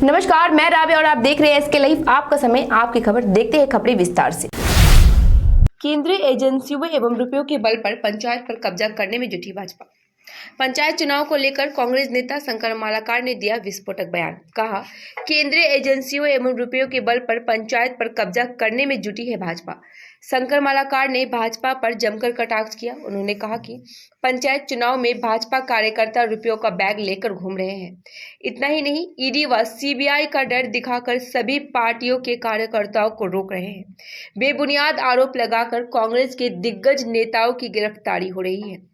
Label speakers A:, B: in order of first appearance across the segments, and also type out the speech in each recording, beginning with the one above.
A: नमस्कार, मैं राबिया और आप देख रहे हैं एसके लाइव। आपका समय, आपकी खबर। देखते हैं खबरें विस्तार से। केंद्रीय एजेंसियों एवं रुपयों के बल पर पंचायत पर कब्जा करने में जुटी भाजपा। पंचायत चुनाव को लेकर कांग्रेस नेता शंकर मालाकार ने दिया विस्फोटक बयान। कहा, केंद्रीय एजेंसियों एवं रुपयों के बल पर पंचायत पर कब्जा करने में जुटी है भाजपा। शंकर मालाकार ने भाजपा पर जमकर कटाक्ष किया। उन्होंने कहा कि पंचायत चुनाव में भाजपा कार्यकर्ता रुपयों का बैग लेकर घूम रहे हैं। इतना ही नहीं, ईडी व सीबीआई का डर दिखाकर सभी पार्टियों के कार्यकर्ताओं को रोक रहे हैं। बेबुनियाद आरोप लगाकर कांग्रेस के दिग्गज नेताओं की गिरफ्तारी हो रही है।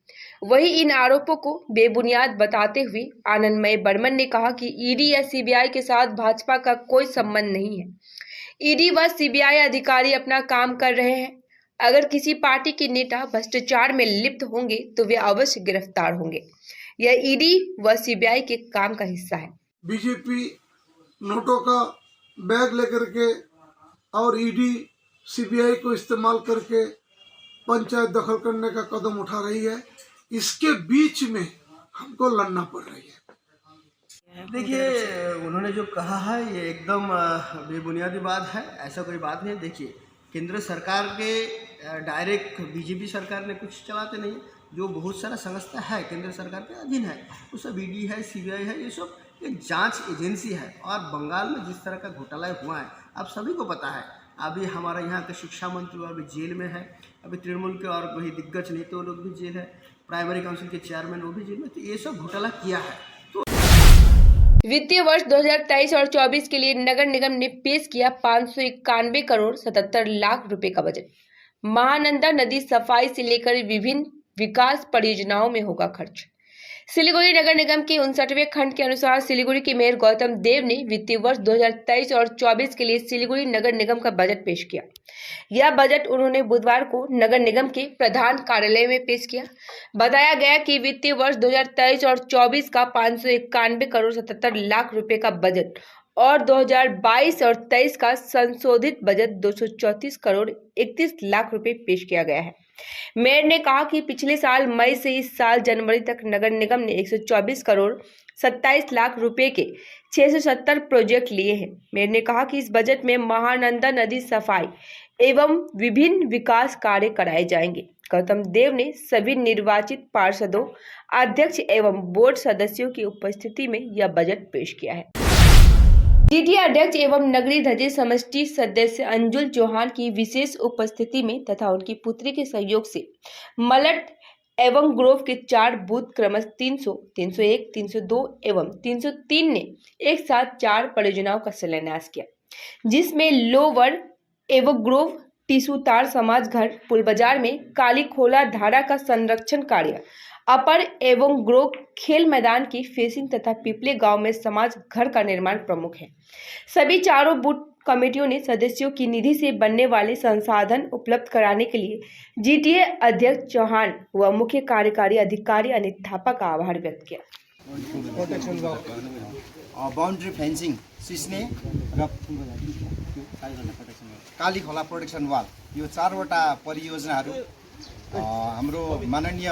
A: वहीं इन आरोपों को बेबुनियाद बताते हुए आनंदमय बर्मन ने कहा कि ईडी या सीबीआई के साथ भाजपा का कोई संबंध नहीं है। ईडी व सीबीआई अधिकारी अपना काम कर रहे हैं। अगर किसी पार्टी के नेता भ्रष्टाचार में लिप्त होंगे तो वे अवश्य गिरफ्तार होंगे। यह ईडी व सीबीआई के काम का हिस्सा है।
B: बीजेपी नोटों का बैग लेकर के और ईडी सीबीआई को इस्तेमाल करके पंचायत दखल करने का कदम उठा रही है। इसके बीच में हमको लड़ना पड़ रही है।
C: देखिए, उन्होंने जो कहा है ये एकदम बेबुनियादी बात है। ऐसा कोई बात नहीं। देखिए, केंद्र सरकार के डायरेक्ट बीजेपी सरकार ने कुछ चलाते नहीं। जो बहुत सारा संस्था है केंद्र सरकार के अधीन है, वो सब ईडी है, सीबीआई है, ये सब एक जांच एजेंसी है। और बंगाल में जिस तरह का घोटाला हुआ है आप सभी को पता है। अभी हमारा यहाँ के शिक्षा मंत्री अभी जेल में है। अभी तृणमूल के और वही दिग्गज नेता लोग भी जेल है। प्राइमरी काउंसिल के चेयरमैन वो भी जेल में। तो ये सब घोटाला किया है। तो
A: वित्तीय वर्ष 2023 और 24 के लिए नगर निगम ने पेश किया 591 करोड़ 77 लाख रुपए का बजट। महानंदा नदी सफाई से लेकर विभिन्न विकास परियोजनाओं में होगा खर्च। सिलीगुड़ी नगर निगम के 59वें खंड के अनुसार सिलीगुड़ी के मेयर गौतम देव ने वित्तीय वर्ष 2023 और 24 के लिए सिलीगुड़ी नगर निगम का बजट पेश किया। यह बजट उन्होंने बुधवार को नगर निगम के प्रधान कार्यालय में पेश किया। बताया गया कि वित्तीय वर्ष 2023 और 24 का 591 करोड़ 77 लाख रुपए का बजट और 2022 और 23 का संशोधित बजट 234 करोड़ 31 लाख रुपए पेश किया गया है। मेयर ने कहा कि पिछले साल मई से इस साल जनवरी तक नगर निगम ने 124 करोड़ 27 लाख रुपए के 670 प्रोजेक्ट लिए हैं। मेयर ने कहा कि इस बजट में महानंदा नदी सफाई एवं विभिन्न विकास कार्य कराए जाएंगे। गौतम देव ने सभी निर्वाचित पार्षदों, अध्यक्ष एवं बोर्ड सदस्यों की उपस्थिति में यह बजट पेश किया है। जीटीए अध्यक्ष एवं नगरीय धजे समष्टि सदस्य अंजुल चौहान की विशेष उपस्थिति में तथा उनकी पुत्री के सहयोग से मलट एवं ग्रोव के 4 बूथ क्रमश 300, 301, 302 एवं 303 ने एक साथ 4 परियोजनाओं का शिलान्यास किया, जिसमें लोवर एवं ग्रोव टिसूतार समाज घर पुल बाजार में काली खोला धारा का संरक्षण कार्य, अपर एवं ग्रोव खेल मैदान की फेसिंग तथा पिपले गांव में समाज घर का निर्माण प्रमुख है। सभी चारों बूथ कमेटियों ने सदस्यों की निधि से बनने वाले संसाधन उपलब्ध कराने के लिए जीटीए अध्यक्ष चौहान व मुख्य कार्यकारी अधिकारी अनित थापा का आभार व्यक्त किया।
D: बाउन्ड्री फेन्सिङ सिस्ने र काली खोला प्रोटेक्सन वाल, यो 4वटा परियोजनाहरू हाम्रो माननीय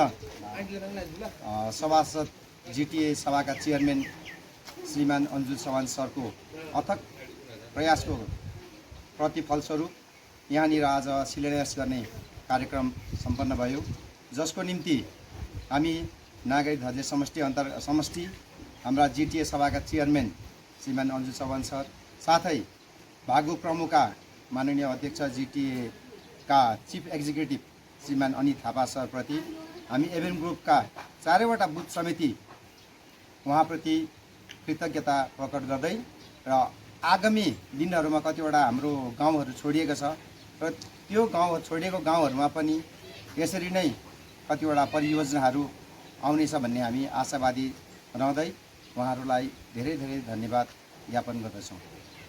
D: सभासद जीटीए सभाका चेयरमैन श्रीमान अन्जुल चौहान सरको अथक प्रयासको प्रतिफलस्वरूप यहाँनिर आज शिलान्यास गर्ने कार्यक्रम सम्पन्न भयो, जसको निम्ति हामी नागरिक धजे समष्टि हाम्रा जीटीए सभाका चेयरमैन श्रीमान अन्जुल चौहान सर साथै भागु प्रमुखका माननीय अध्यक्ष जीटीए का चीफ एक्जिक्युटिभ श्रीमान अनित थापा सरप्रति हामी एभेन ग्रुपका 4वटा बुथ समिति उहाँप्रति कृतज्ञता प्रकट गर्दै र आगामी दिनहरूमा कतिवटा हाम्रो गाउँहरू छोडिएको छ र त्यो छोडिएको गाउँहरूमा पनि यसरी नै कतिवटा परियोजनाहरू आउनेछ भन्ने हामी आशावादी रहँदै उहाँहरूलाई धेरै धेरै धन्यवाद ज्ञापन गर्दछौँ।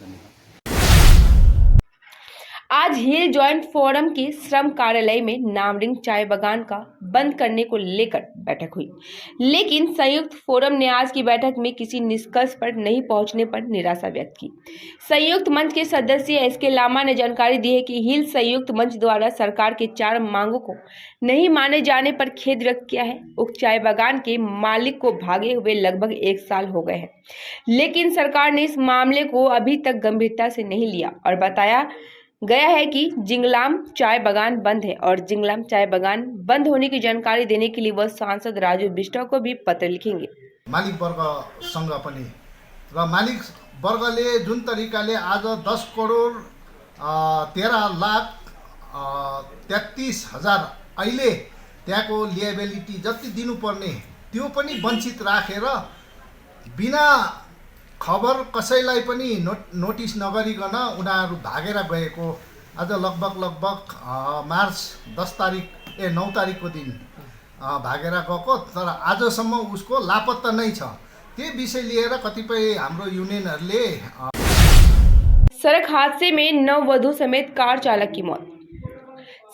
D: धन्यवाद।
A: आज आज हिल जॉइंट फोरम के श्रम कार्यालय में नामरिंग चाय बागान का बंद करने को लेकर बैठक हुई, लेकिन संयुक्त फोरम ने आज की बैठक में किसी निष्कर्ष पर नहीं पहुंचने पर निराशा व्यक्त की। संयुक्त मंच के सदस्य एसके लामा ने जानकारी दी है कि हिल संयुक्त मंच द्वारा सरकार के 4 मांगों को नहीं माने जाने पर खेद व्यक्त किया है। उक्त चाय बागान के मालिक को भागे हुए लगभग 1 साल हो गए हैं, लेकिन सरकार ने इस मामले को अभी तक गंभीरता से नहीं लिया और बताया गया है कि जिंगलाम चाय बागान बंद है और जिंगलाम चाय बागान बंद होने की जानकारी देने के लिए वह सांसद राजू बिष्ट को भी पत्र लिखेंगे।
E: मालिक वर्गसँग पनि र मालिक वर्गले जुन तरिकाले आज 10 करोड 13,33,000 अहिले त्यहाँको लिएबिलिटी जति दिनुपर्ने त्यो पनि वञ्चित राखेर बिना खबर कसैलाई पनि नोटिस नगरिकन उनीहरू भागेर गएको आज लगभग मार्च 9 तारिकको दिन भागेर गएको, तर आजसम्म उसको लापत्ता नै छ। त्यो विषय लिएर कतिपय हाम्रो युनियनहरूले
A: सड़क हादसे में नववधु समेत कार चालक की मौत।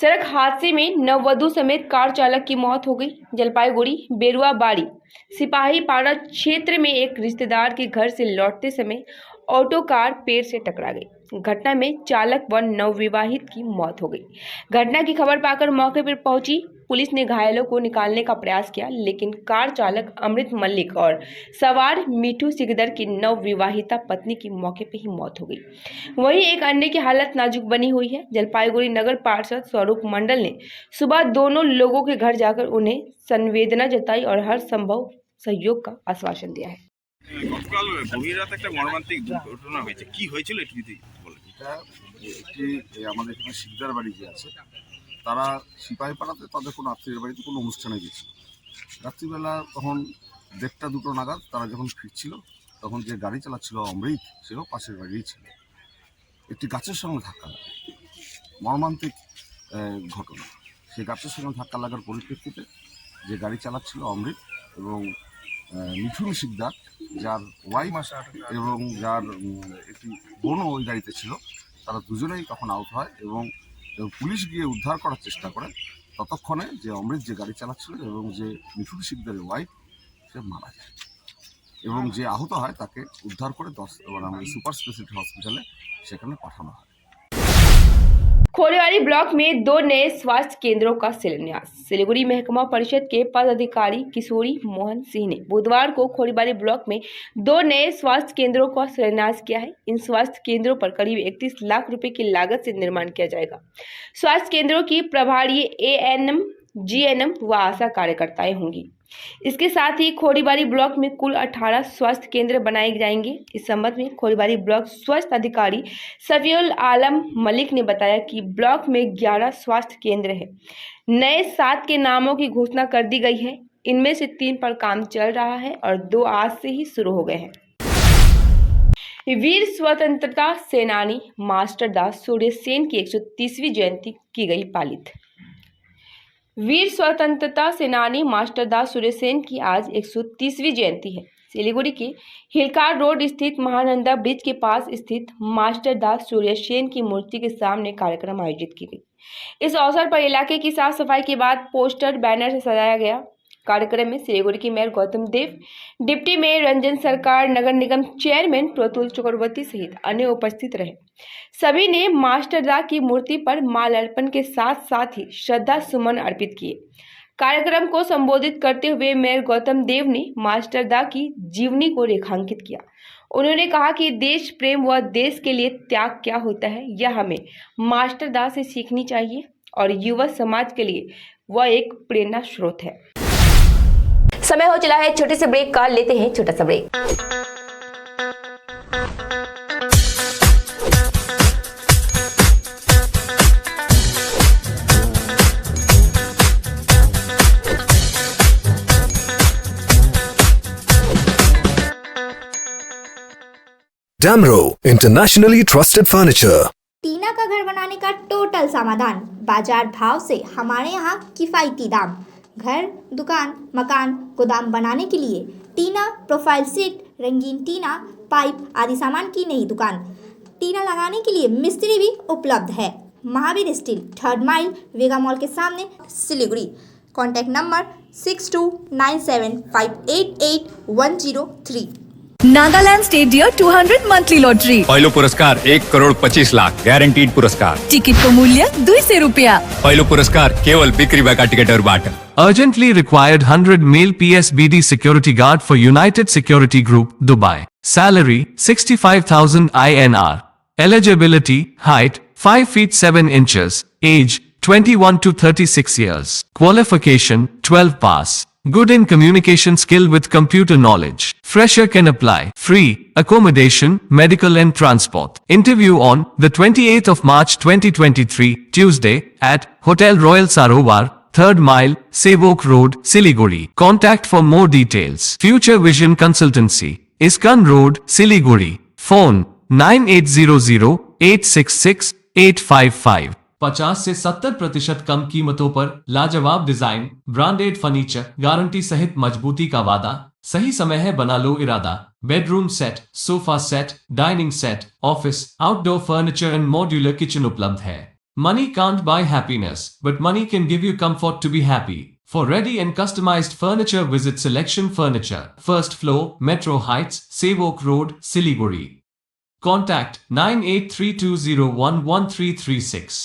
A: सड़क हादसे में नववधु समेत कार चालक की मौत हो गई। जलपाईगुड़ी बेरुआबाड़ी सिपाहीपाड़ा क्षेत्र में एक रिश्तेदार के घर से लौटते समय ऑटो कार पेड़ से टकरा गई। घटना में चालक व नवविवाहित की मौत हो गई। घटना की खबर पाकर मौके पर पहुंची पुलिस ने घायलों को निकालने का प्रयास किया, लेकिन कार चालक अमृत मल्लिक और सवार मीठू सिकदर की नवविवाहिता पत्नी की मौके पर ही मौत हो गई। वहीं एक अन्य की हालत नाजुक बनी हुई है। जलपाईगुड़ी नगर पार्षद स्वरूप मंडल ने सुबह दोनों लोगों के घर जाकर उन्हें संवेदना जताई और हर संभव सहयोग का आश्वासन दिया है।
F: গতকাল গভীর রাতে একটা মর্মান্তিক দুর্ঘটনা হয়েছে, কি হয়েছিল একটু যদি বলেন।
G: এটা একটি আমাদের এখানে শিকদার বাড়ি যে আছে তারা সিপাহীপাড়াতে তাদের কোনো আত্মীয়ের বাড়িতে কোনো অনুষ্ঠানে গেছিল। রাত্রিবেলা তখন 1:30-2 নাগাদ তারা যখন ফিরছিল তখন যে গাড়ি চালাচ্ছিল অমৃত, সেও পাশের বাড়িই ছিল। একটি গাছের সঙ্গে ধাক্কা লাগে, মর্মান্তিক ঘটনা। সেই গাছের সঙ্গে ধাক্কা লাগার পরিপ্রেক্ষিতে যে গাড়ি চালাচ্ছিল অমৃত এবং মিঠুন শিকদার যার ওয়াইফ এবং যার একটি বোনও ওই গাড়িতে ছিল, তারা দুজনেই তখন আহত হয় এবং পুলিশ গিয়ে উদ্ধার করার চেষ্টা করে। ততক্ষণে যে অমৃত যে গাড়ি চালাচ্ছিল এবং যে মিঠুন শিকদারের ওয়াইফ সে মারা যায় এবং যে আহত হয় তাকে উদ্ধার করে আমাদের সুপার স্পেশালিটি হসপিটালে সেখানে পাঠানো হয়।
A: खोरीवाड़ी ब्लॉक में 2 नए स्वास्थ्य केंद्रों का शिलान्यास। सिलीगुड़ी महकमा परिषद के पदाधिकारी किशोरी मोहन सिंह ने बुधवार को खोरीवाड़ी ब्लॉक में 2 नए स्वास्थ्य केंद्रों का शिलान्यास किया है। इन स्वास्थ्य केंद्रों पर करीब 31 लाख रुपए की लागत से निर्माण किया जाएगा। स्वास्थ्य केंद्रों की प्रभारी ANM, GNM व आशा कार्यकर्ताएं होंगी। इसके साथ ही खोरीवाड़ी ब्लॉक में कुल 18 स्वास्थ्य केंद्र बनाए जाएंगे। इस संबंध में खोरीवाड़ी ब्लॉक स्वास्थ्य अधिकारी सफीउल आलम मलिक ने बताया कि ब्लॉक में 11 स्वास्थ्य केंद्र हैं। नए 7 के नामों की घोषणा कर दी गई है। इनमें से 3 पर काम चल रहा है और 2 आज से ही शुरू हो गए हैं। वीर स्वतंत्रता सेनानी मास्टर दास सूर्यसेन की 130वीं जयंती की गई पालित। वीर स्वतंत्रता सेनानी मास्टर दास सूर्यसेन की आज 130वीं जयंती है। सिलीगुड़ी के हिलकार रोड स्थित महानंदा ब्रिज के पास स्थित मास्टर दास सूर्यसेन की मूर्ति के सामने कार्यक्रम आयोजित की गई। इस अवसर पर इलाके की साफ सफाई के बाद पोस्टर बैनर से सजाया गया। कार्यक्रम में सिलीगुड़ी के मेयर गौतम देव, डिप्टी मेयर रंजन सरकार, नगर निगम चेयरमैन प्रतुल चक्रवर्ती सहित अन्य उपस्थित रहे। सभी ने मास्टर दा की मूर्ति पर माल्यार्पण के साथ साथ ही श्रद्धा सुमन अर्पित किए। कार्यक्रम को संबोधित करते हुए मेयर गौतम देव ने मास्टर दा की जीवनी को रेखांकित किया। उन्होंने कहा कि देश प्रेम व देश के लिए त्याग क्या होता है यह हमें मास्टर दा से सीखनी चाहिए और युवा समाज के लिए वह एक प्रेरणा स्रोत है। समय हो चला है छोटे से ब्रेक का, लेते हैं छोटा सा break.
H: Damro Internationally Trusted Furniture।
I: Tina का घर बनाने का टोटल समाधान, बाजार भाव से हमारे यहाँ किफायती दाम। घर, दुकान, मकान, गोदाम बनाने के लिए टीना, प्रोफाइल सीट, रंगीन टीना, पाइप आदि सामान की नई दुकान। टीना लगाने के लिए मिस्त्री भी उपलब्ध है। Mahavir steel 3rd mile Vega mall के सामने Siliguri. Contact number 6297588103।
J: Nagaland state dear 200 monthly lottery.
K: पहलो पुरस्कार 1,25,00,000 गारंटीड पुरस्कार।
J: टिकट को मूल्य 200 रुपया।
K: पहलो पुरस्कार केवल बिक्री का टिकट और बाट।
L: Urgently required 100 male PSBD security guard for United Security Group, Dubai. Salary 65,000 INR. Eligibility, height 5 feet 7 inches. Age 21 to 36 years. Qualification 12 pass. Good in communication skill with computer knowledge. Fresher can apply. Free accommodation, medical and transport. Interview on the 28th of March 2023, Tuesday at Hotel Royal Sarovar, 3rd mile, Sevok Road, Siliguri. Contact for more details. Future Vision Consultancy, Iskan Road, Siliguri. Phone 9800-866-855। 50 से 70% कम कीमतों पर लाजवाब design, branded furniture, guarantee सहित मजबूती का वादा। सही समय है, बना लो इरादा। Bedroom set, sofa set, dining set, office, outdoor furniture and modular kitchen उपलब्ध है। Money can't buy happiness, but money can give you comfort to be happy. For ready and customized furniture, visit Selection Furniture, 1st floor, Metro Heights, Sevok Road, Siliguri. Contact 9832011336।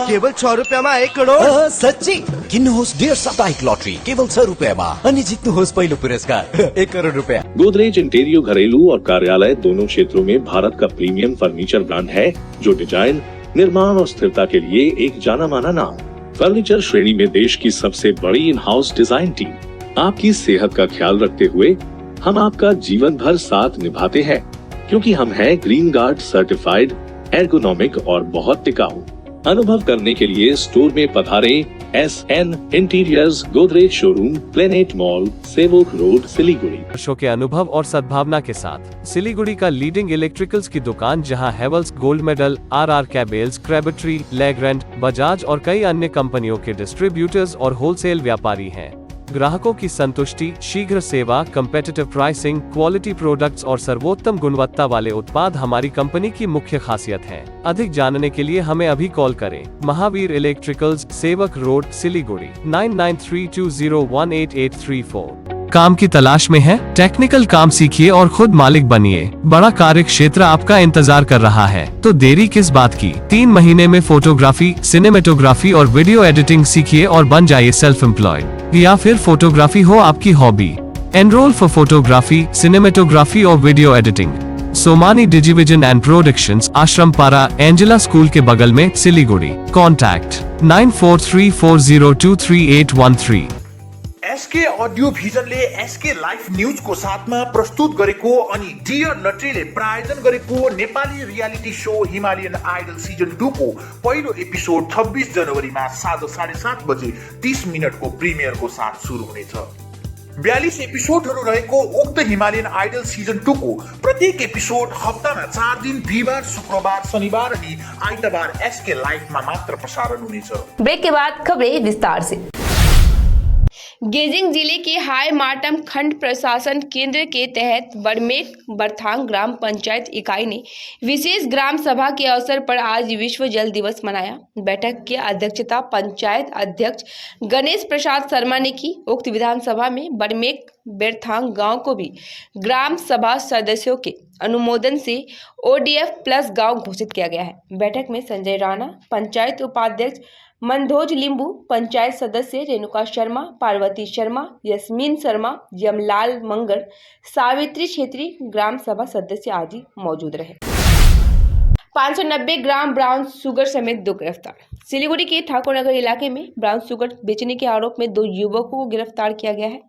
M: केवल 6 रुपैयाँमा 1 करोड। सच्ची किन्नुहोस् डेढ साप्ताहिक lottery केवल 6 रुपैयाँमा अनि जित्नुहोस् पहिलो पुरस्कार 1 करोड रुपया।
N: गोदरेज इंटीरियो घरेलू और कार्यालय दोनों क्षेत्रों में भारत का प्रीमियम फर्नीचर ब्रांड है, जो डिजाइन, निर्माण और स्थिरता के लिए एक जाना माना नाम। फर्नीचर श्रेणी में देश की सबसे बड़ी इन हाउस डिजाइन टीम। आपकी सेहत का ख्याल रखते हुए हम आपका जीवन भर साथ निभाते हैं, क्योंकि हम हैं ग्रीन गार्ड सर्टिफाइड, एर्गोनॉमिक और बहुत टिकाऊ। अनुभव करने के लिए स्टोर में पधारें। SN interiors, Godrej showroom, planet mall, Sevoke road, Siliguri.
L: वर्षों के अनुभव और सद्भावना के साथ सिलीगुड़ी का लीडिंग इलेक्ट्रिकल्स की दुकान, जहां Havells gold medal, RR cables, Crabtree, Legrand, Bajaj और कई अन्य कंपनियों के डिस्ट्रीब्यूटर्स और होलसेल व्यापारी हैं। ग्राहकों की संतुष्टि, शीघ्र सेवा, कम्पेटिटिव प्राइसिंग, क्वालिटी प्रोडक्ट्स और सर्वोत्तम गुणवत्ता वाले उत्पाद हमारी कंपनी की मुख्य खासियत है। अधिक जानने के लिए हमें अभी कॉल करें। महावीर इलेक्ट्रिकल्स, सेवक रोड, सिलीगुड़ी 9932018834। काम की तलाश में है? टेक्निकल काम सीखिए और खुद मालिक बनिए। बड़ा कार्य क्षेत्र आपका इंतजार कर रहा है, तो देरी किस बात की। 3 महीने में फोटोग्राफी, सिनेमेटोग्राफी और वीडियो एडिटिंग सीखिए और बन जाइए सेल्फ एम्प्लॉयड। या फिर फोटोग्राफी हो आपकी hobby. Enrol for photography, cinematography और video editing. Somani Digivision and productions, Ashram Para, Angela school के बगल में, सिलीगुड़ी। कॉन्टैक्ट 9434023813।
O: एसके अडियो भिजनले एसके लाइफ न्यूजको साथमा प्रस्तुत गरेको अनि डियर लटरीले प्रायोजन गरेको Nepali reality show Himalayan idol season 2 को पहिलो एपिसोड 26 जनवरीमा साँझ 7:30 बजे 30 मिनटको प्रिमियरको साथ सुरु हुनेछ। 42 एपिसोडहरू रहेको उक्त हिमालयन आइडल सिजन 2 को प्रत्येक एपिसोड हप्तामा 4 दिन बिहिबार, शुक्रबार, शनिबार अनि आइतबार एसके लाइफमा मात्र प्रसारण हुनेछ।
A: ब्रेक के बाद खबरें विस्तार से। गेजिंग जिले के हाय मार्टम खंड प्रशासन केंद्र के तहत बड़मेक बरथांग ग्राम पंचायत इकाई ने विशेष ग्राम सभा के अवसर पर आज विश्व जल दिवस मनाया। बैठक की अध्यक्षता पंचायत अध्यक्ष गणेश प्रसाद शर्मा ने की। उक्त विधानसभा में बड़मेक बेरथांग गांव को भी ग्राम सभा सदस्यों के अनुमोदन से ODF प्लस गांव घोषित किया गया है। बैठक में संजय राणा, पंचायत उपाध्यक्ष मनधोज लिंबू, पंचायत सदस्य रेणुका शर्मा, पार्वती शर्मा, यस्मीन शर्मा, यमलाल मंगर, सावित्री छेत्री, ग्राम सभा सदस्य आदि मौजूद रहे। 590 ग्राम ब्राउन शुगर समेत 2 गिरफ्तार। सिलीगुड़ी के ठाकुरनगर इलाके में ब्राउन शुगर बेचने के आरोप में 2 युवकों को गिरफ्तार किया गया है।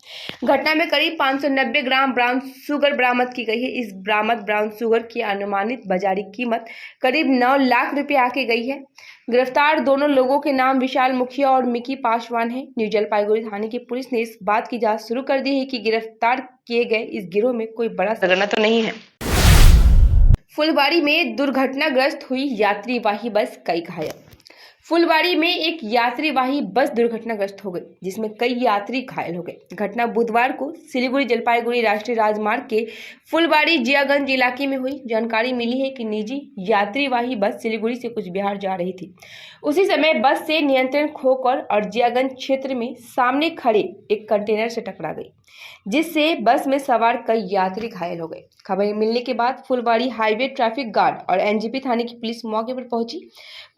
A: घटना में करीब 590 ग्राम ब्राउन शुगर बरामद की गई है। इस बरामद ब्राउन शुगर की अनुमानित बाजारी कीमत करीब 9 लाख रुपए आके गई है। गिरफ्तार दोनों लोगों के नाम विशाल मुखिया और मिकी पासवान है। न्यू जलपाईगुड़ी थाने की पुलिस ने इस बात की जांच शुरू कर दी है कि गिरफ्तार किए गए इस गिरोह में कोई बड़ा सरगना तो नहीं है। फुलबाड़ी में दुर्घटनाग्रस्त हुई यात्रीवाही बस, कई घायल। फुलवाड़ी में एक यात्रीवाही बस दुर्घटनाग्रस्त हो गई, जिसमें कई यात्री घायल हो गए। घटना बुधवार को सिलीगुड़ी जलपाईगुड़ी राष्ट्रीय राजमार्ग के फुलवाड़ी जियागंज इलाके में हुई। जानकारी मिली है कि निजी यात्रीवाही बस सिलीगुड़ी से कुछ बिहार जा रही थी। उसी समय बस से नियंत्रण खोकर और जियागंज क्षेत्र में सामने खड़े एक कंटेनर से टकरा गई, जिससे बस में सवार कई यात्री घायल हो गए। खबर मिलने के बाद फुलवाड़ी हाईवे ट्रैफिक गार्ड और एनजीपी थाने की पुलिस मौके पर पहुंची।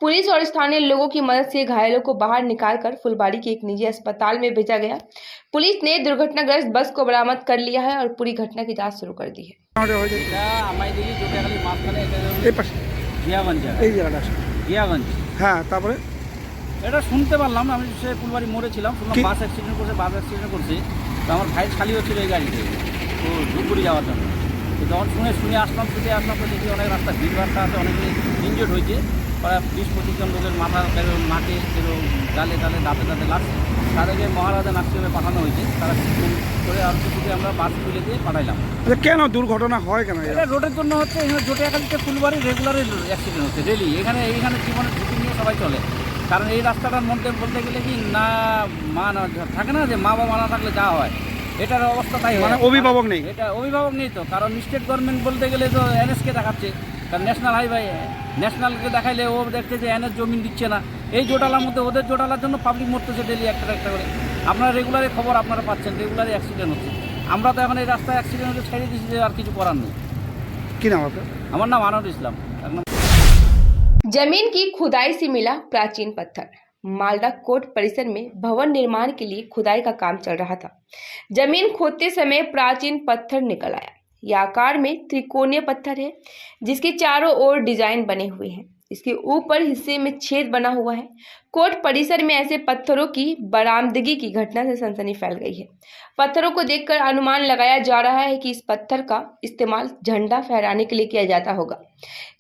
A: पुलिस और स्थानीय लोगों की मदद से घायलों को बाहर निकालकर फुलवाड़ी के एक निजी अस्पताल में भेजा गया। पुलिस ने दुर्घटनाग्रस्त बस को बरामद कर लिया है और पूरी घटना की जांच शुरू कर दी है।
P: এটা শুনতে পারলাম, আমি সে ফুলবাড়ি মোড়ে ছিলাম, শুনলাম বাস অ্যাক্সিডেন্ট করছে। তো আমার ভাই খালি হচ্ছিল এই গাড়িতে, তো ধূপগুড়ি যাওয়ার জন্য। তো যখন শুনে আসলাম, ছুটে আসলাম, তো দেখি অনেক রাস্তা ভিড়ভাড়টা আছে, অনেকে ইনজোর্ড হয়েছে। প্রায় 20-25 জন লোকের মাঠে ডালে দাঁতে লাগছে। তাদেরকে মহারাজা নার্সিংহোমে পাঠানো হয়েছে। তারা করে আর কিছুতে আমরা বাস তুলে দিয়ে পাঠাইলাম।
Q: কেন দুর্ঘটনা হয় কেন?
P: এটা রোডের জন্য হচ্ছে। এখানে জোটে একাধিক ফুলবাড়ি রেগুলার অ্যাক্সিডেন্ট হচ্ছে ডেলি। এইখানে জীবনের ঝুঁকি নিয়ে সবাই চলে। কারণ এই রাস্তাটার মধ্যে বলতে গেলে কি না মা থাকে না, যে মা বাবা না থাকলে যা হয়, এটার অবস্থা তাই হয়।
Q: অভিভাবক নেই,
P: এটা অভিভাবক নেই তো। কারণ স্টেট গভর্নমেন্ট বলতে গেলে তো এনএসকে দেখাচ্ছে, কারণ ন্যাশনাল হাইওয়ে, ন্যাশনালকে দেখাইলে ও দেখছে যে এনএস জমিন দিচ্ছে না। এই জোটালার মধ্যে ওদের জোটালার জন্য পাবলিক মরতেছে ডেলি একটা করে। আপনারা রেগুলারই খবর আপনারা পাচ্ছেন, রেগুলারই অ্যাক্সিডেন্ট হচ্ছে। আমরা তো এখন এই রাস্তায় অ্যাক্সিডেন্ট হতে ছেড়ে দিচ্ছি, যে আর কিছু করার নেই।
Q: কি নাম আপনার?
P: আমার নাম আনোয়ার ইসলাম।
A: जमीन की खुदाई से मिला प्राचीन पत्थर। मालदा कोर्ट परिसर में भवन निर्माण के लिए खुदाई का काम चल रहा था। जमीन खोदते समय प्राचीन पत्थर निकल आया। यह आकार में त्रिकोणीय पत्थर है, जिसके चारों ओर डिजाइन बने हुए हैं। इसके ऊपर हिस्से में छेद बना हुआ है। कोर्ट परिसर में ऐसे पत्थरों की बरामदगी की घटना से सनसनी फैल गई है। पत्थरों को देखकर अनुमान लगाया जा रहा है कि इस पत्थर का इस्तेमाल झंडा फहराने के लिए किया जाता होगा।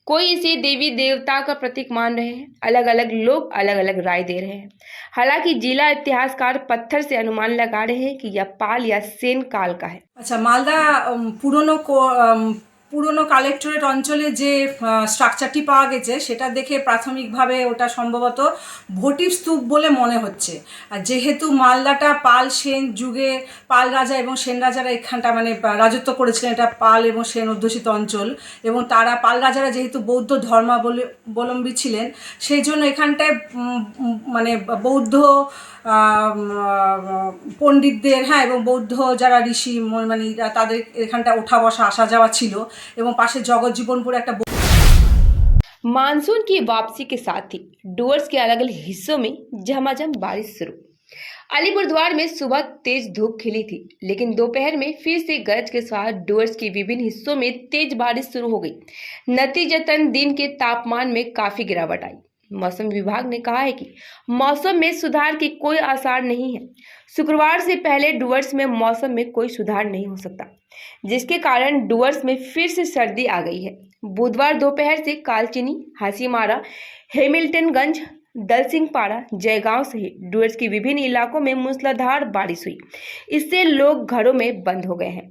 A: कोई इसे देवी देवता का प्रतीक मान रहे हैं। अलग अलग लोग अलग अलग राय दे रहे हैं। हालांकि जिला इतिहासकार पत्थर से अनुमान लगा रहे हैं कि यह पाल या सेन काल का है।
R: আচ্ছা, মালদা পুরনো কালেক্টরেট অঞ্চলে যে স্ট্রাকচারটি পাওয়া গেছে, সেটা দেখে প্রাথমিকভাবে ওটা সম্ভবত ভোটিভ স্তূপ বলে মনে হচ্ছে। আর যেহেতু মালদাটা পাল সেন যুগে পাল রাজা এবং সেন রাজারা এখানটা রাজত্ব করেছিলেন, এটা পাল এবং সেন অধ্যুষিত অঞ্চল, এবং তারা পাল রাজারা যেহেতু বৌদ্ধ ধর্মাবলম্বী ছিলেন, সেই জন্য এখানটায় বৌদ্ধ পণ্ডিতদের এবং বৌদ্ধ যারা ঋষি তাদের এখানটা ওঠা বসা আসা যাওয়া ছিল, এবং পাশে জগৎজীবনপুরে একটা।
A: मानसून की वापसी के साथ ही डुअर्स के अलग अलग हिस्सों में झमाझम बारिश शुरू। अलीपुरद्वार में सुबह तेज धूप खिली थी, लेकिन दोपहर में फिर से गरज के साथ डुअर्स के विभिन्न हिस्सों में तेज बारिश शुरू हो गई। नतीजतन दिन के तापमान में काफी गिरावट आई। मौसम विभाग ने कहा है कि मौसम में सुधार के कोई आसार नहीं है। शुक्रवार से पहले डुअर्स में मौसम में कोई सुधार नहीं हो सकता, जिसके कारण डुअर्स में फिर से सर्दी आ गई है। बुधवार दोपहर से कालचिनी, हासीमारा, हेमिल्टनगंज, दलसिंहपाड़ा, जयगांव सहित डुअर्स के विभिन्न इलाकों में मूसलाधार बारिश हुई। इससे लोग घरों में बंद हो गए हैं।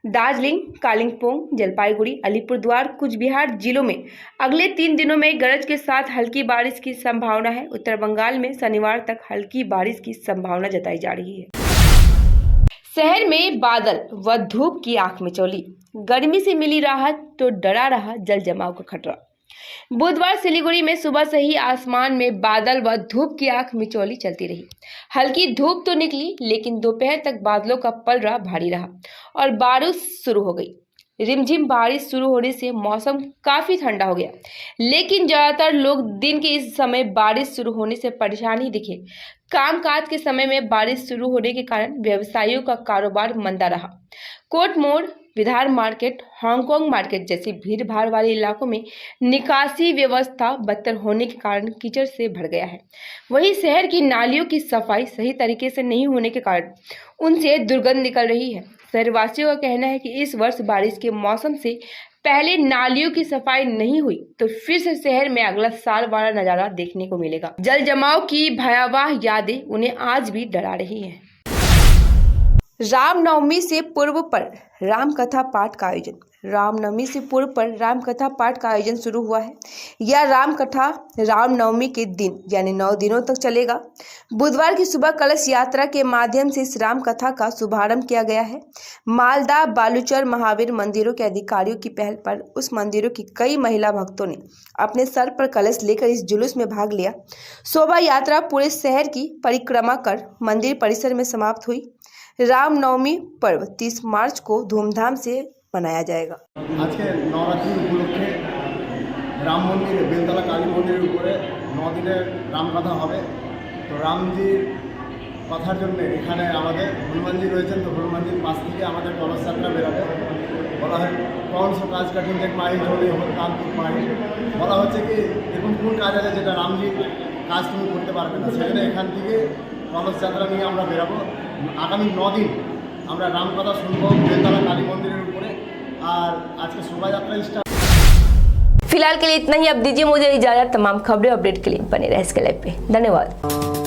A: दार्जिलिंग, कालिंपोंग, जलपाईगुड़ी, अलीपुरद्वार, कुचबिहार जिलों में अगले 3 दिनों में गरज के साथ हल्की बारिश की संभावना है। उत्तर बंगाल में शनिवार तक हल्की बारिश की संभावना जताई जा रही है। शहर में बादल व धूप की आंख मिचौली। गर्मी से मिली राहत तो डरा रहा जल जमाव का खतरा। बुधवार सिलीगुड़ी में सुबह से ही आसमान में बादल व धूप की आंख मिचौली चलती रही। हल्की धूप तो निकली, लेकिन दोपहर तक बादलों का पलड़ा भारी रहा और बारिश शुरू हो गई। रिमझिम बारिश शुरू होने से मौसम काफी ठंडा हो गया, लेकिन ज्यादातर लोग दिन के इस समय बारिश शुरू होने से परेशान ही दिखे। कामकाज के समय में बारिश शुरू होने के कारण व्यवसायियों का कारोबार मंदा रहा। कोर्ट मोड़, विधार मार्केट, हांगकांग मार्केट जैसे भीड़ भाड़ वाले इलाकों में निकासी व्यवस्था बदतर होने के कारण कीचड़ से भर गया है। वहीं शहर की नालियों की सफाई सही तरीके से नहीं होने के कारण उनसे दुर्गंध निकल रही है। शहरवासियों का कहना है कि इस वर्ष बारिश के मौसम से पहले नालियों की सफाई नहीं हुई तो फिर से शहर में अगला साल वाला नजारा देखने को मिलेगा। जल जमाव की भयावह यादें उन्हें आज भी डरा रही हैं। रामनवमी से पूर्व पर राम कथा पाठ का आयोजन। रामनवमी से पूर्व पर राम कथा पाठ का आयोजन शुरू हुआ है। यह राम कथा रामनवमी के दिन यानी 9 दिनों तक चलेगा। बुधवार की सुबह कलश यात्रा के माध्यम से इस राम कथा का शुभारंभ किया गया है। मालदा, बालूचर, महावीर मंदिरों के अधिकारियों की पहल पर उस मंदिरों की कई महिला भक्तों ने अपने सर पर कलश लेकर इस जुलूस में भाग लिया। शोभा यात्रा पूरे शहर की परिक्रमा कर मंदिर परिसर में समाप्त हुई। रामनवमी पर्व 30 मार्च को धूमधाम से मनाया जाएगा।
C: आज के नवरात्रि उपलक्षे राम मंदिर बेलतला काली मंदिर ऊपर 9 दिনের राम कथा হবে। तो रामजीर कथार জন্য এখানে আমাদের হনুমানজি রয়েছেন। তো হনুমানজির পাশ থেকে আমাদের কলস যাত্রা বেরোবে। বলা হয় कौन सा কাজ কঠিন এক মাই ধরে কান্তুক মাই। বলা হচ্ছে কি এরকম কোন কাজ আছে যেটা রামজি কাজ তুমি করতে পারবে না, সেজন্য এখান থেকে কলস যাত্রা নিয়ে আমরা বেরাবো। আগামী 9 दिन আমরা রাম কথা শুনবো বেলতলা কালী মন্দিরের উপরে। আর আজকে শোভাযাত্রা স্টাर्ट।
A: फिलहाल के लिए इतना ही। अब दीजिए मुझे इजाजत। तमाम खबरें अपडेट के लिए बने रहे इसके लाइव पे। धन्यवाद।